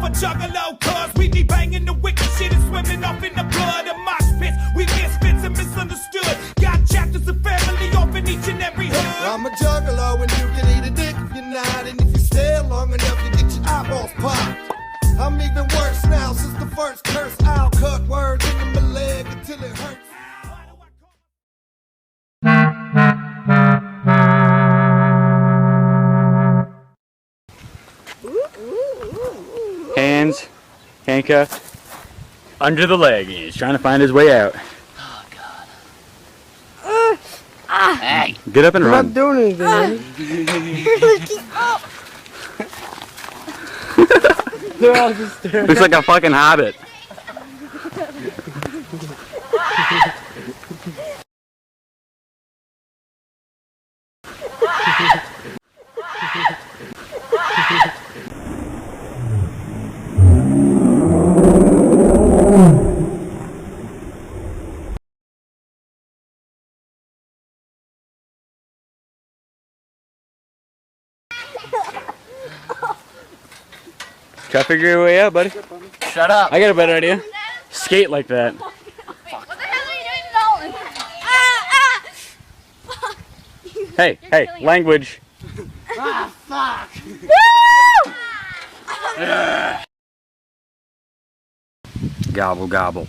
a juggalo, cause we be banging the wicked shit and swimming off in the blood of mosh pits. We misfits and misunderstood. Got chapters of family off in each and every hood. I'm a juggalo and you can eat a dick if you're not. And if you stay long enough, you get your eyeballs popped. I'm even worse now since the first curse. I'll cut words into my leg until it hurts. Hands, handcuffed, under the leg. He's trying to find his way out. Oh, God. Hey! Get up and I'm run. not doing anything. They're all just staring. Looks like a fucking hobbit. Try to figure your way out, buddy. Shut up! I got a better idea. Skate like that. What the hell are you doing, Nolan? Hey, hey, language. Ah, fuck! Gobble, gobble.